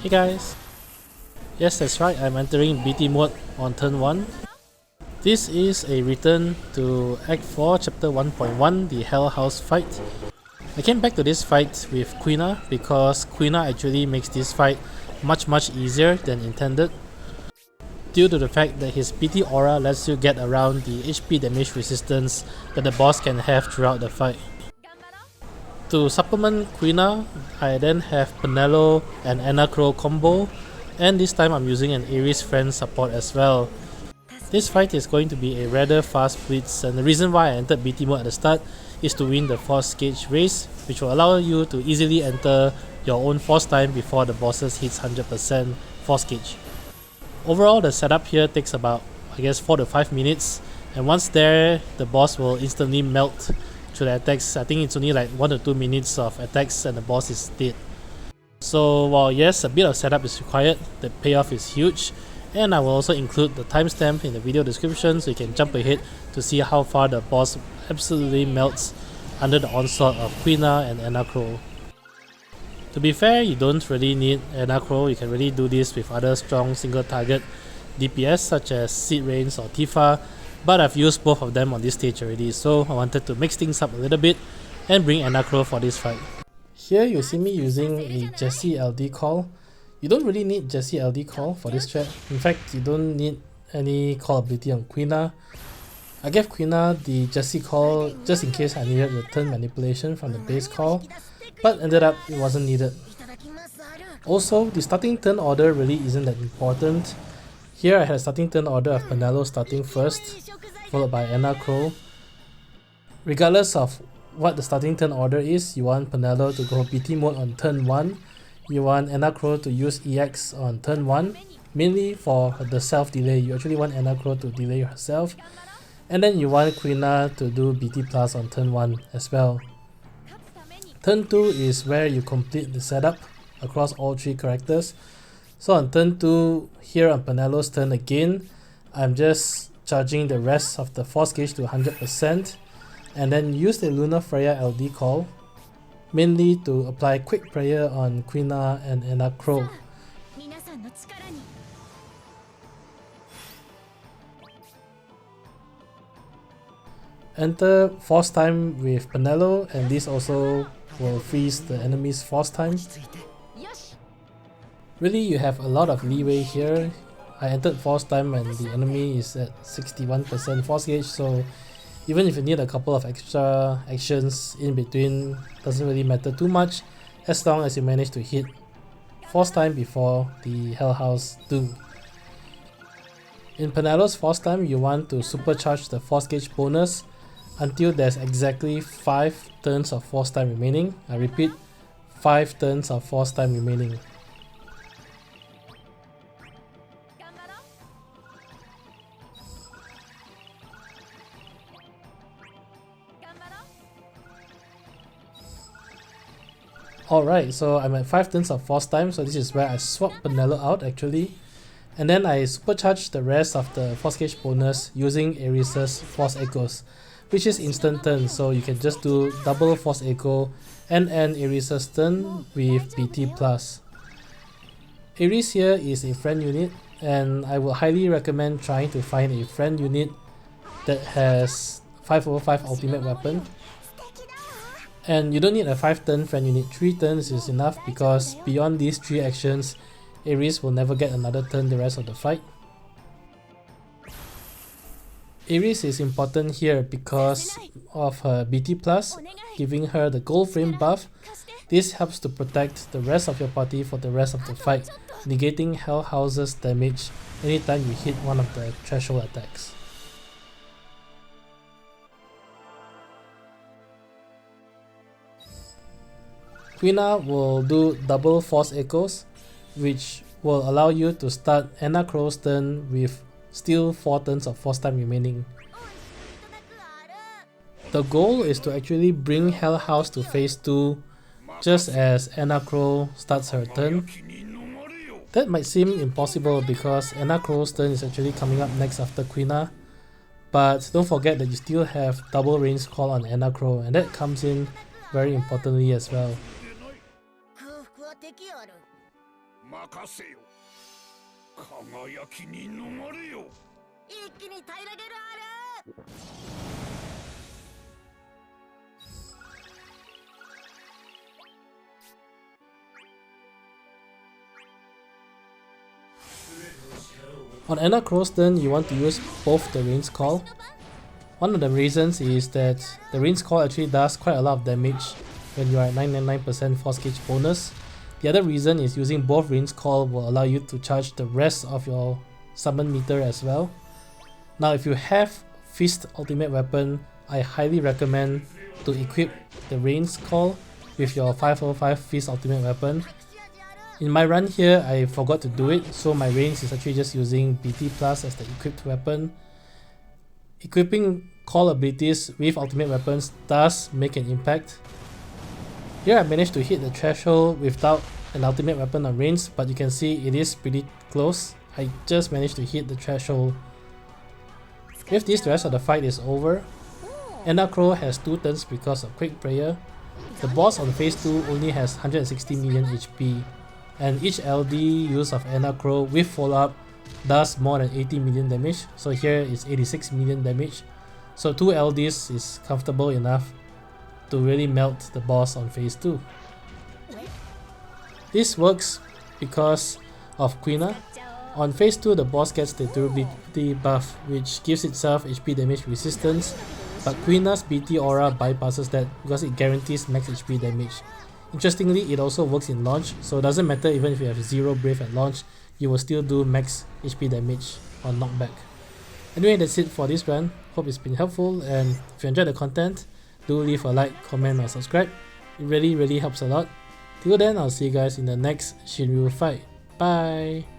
Hey guys! Yes, that's right, I'm entering BT mode on turn 1. This is a return to Act 4, Chapter 1.1, the Hell House fight. I came back to this fight with Quina because Quina actually makes this fight much easier than intended, due to the fact that his BT aura lets you get around the HP damage resistance that the boss can have throughout the fight. To supplement Quina, I then have Penelo and Enna Kros combo, and this time I'm using an Aerith Friend support as well. This fight is going to be a rather fast blitz, and the reason why I entered BT mode at the start is to win the force gauge race, which will allow you to easily enter your own force time before the bosses hits 100% force gauge. Overall, the setup here takes about, I guess, 4 to 5 minutes, and once there, the boss will instantly melt through the attacks. I think it's only like 1 to 2 minutes of attacks and the boss is dead. So while yes, a bit of setup is required, the payoff is huge, and I will also include the timestamp in the video description so you can jump ahead to see how far the boss absolutely melts under the onslaught of Quina and Enna Kros. To be fair, you don't really need Enna Kros, you can really do this with other strong single target DPS such as Seed Rains or Tifa, but I've used both of them on this stage already, so I wanted to mix things up a little bit and bring Enna Kros for this fight. Here you see me using a Jessie LD call. You don't really need Jessie LD call for this strat. In fact, you don't need any call ability on Quina. I gave Quina the Jessie call just in case I needed the turn manipulation from the base call, but ended up it wasn't needed. Also, the starting turn order really isn't that important. Here I had a starting turn order of Penelo starting first, followed by Enna Kros. Regardless of what the starting turn order is, you want Penelo to go BT mode on turn 1, you want Enna Kros to use EX on turn 1, mainly for the self delay. You actually want Enna Kros to delay herself, and then you want Quina to do BT plus on turn 1 as well. Turn 2 is where you complete the setup across all 3 characters. So on turn 2, here on Penelo's turn again, I'm just charging the rest of the force gauge to 100%, and then use the Lunafreya LD call, mainly to apply quick prayer on Quina and Enna Kros. Enter force time with Penelo, and this also will freeze the enemy's force time. Really, you have a lot of leeway here. I entered force time and the enemy is at 61% force gauge, so even if you need a couple of extra actions in between, doesn't really matter too much as long as you manage to hit force time before the Hell House do. In Penelo's force time, you want to supercharge the force gauge bonus until there's exactly 5 turns of force time remaining. I repeat, 5 turns of force time remaining. Alright, so I'm at 5 turns of force time, so this is where I swap Penelo out actually. And then I supercharge the rest of the force gauge bonus using Aerith's Force Echoes, which is instant turn, so you can just do double Force Echo and end Aerith's turn with BT+. Aerith here is a friend unit, and I would highly recommend trying to find a friend unit that has 5/5 ultimate weapon. And you don't need a 5 turn friend unit, 3 turns is enough because beyond these 3 actions, Aerith will never get another turn the rest of the fight. Aerith is important here because of her BT+, giving her the gold frame buff. This helps to protect the rest of your party for the rest of the fight, negating Hell House's damage anytime you hit one of the threshold attacks. Quina will do double Force Echoes, which will allow you to start Enna Kros' turn with still 4 turns of force time remaining. The goal is to actually bring Hell House to phase 2 just as Enna Kros starts her turn. That might seem impossible because Enna Kros' turn is actually coming up next after Quina, but don't forget that you still have double range call on Enna Kros, and that comes in very importantly as well. On Enna Kros turn, you want to use both the Rain's Call. One of the reasons is that the Rain's Call actually does quite a lot of damage when you are at 999% force gauge bonus. The other reason is using both Rain's Call will allow you to charge the rest of your summon meter as well. Now if you have Fist ultimate weapon, I highly recommend to equip the Rain's Call with your 505 Fist ultimate weapon. In my run here, I forgot to do it, so my range is actually just using BT Plus as the equipped weapon. Equipping call abilities with ultimate weapons does make an impact. Here I managed to hit the threshold without an ultimate weapon on range, but you can see it is pretty close. I just managed to hit the threshold. With this, the rest of the fight is over. Enna Kros has 2 turns because of Quick Prayer. The boss on phase 2 only has 160 million HP. And each LD use of Enna Kros with follow-up does more than 80 million damage, so here is 86 million damage. So 2 LDs is comfortable enough to really melt the boss on phase 2. This works because of Quina. On phase 2, the boss gets the durability buff, which gives itself HP damage resistance, but Quina's BT aura bypasses that because it guarantees max HP damage. Interestingly, it also works in launch, so it doesn't matter even if you have 0 Brave at launch, you will still do max HP damage on knockback. Anyway, that's it for this run. Hope it's been helpful, and if you enjoyed the content, do leave a like, comment or subscribe. It really helps a lot. Till then, I'll see you guys in the next Shinryu fight. Bye!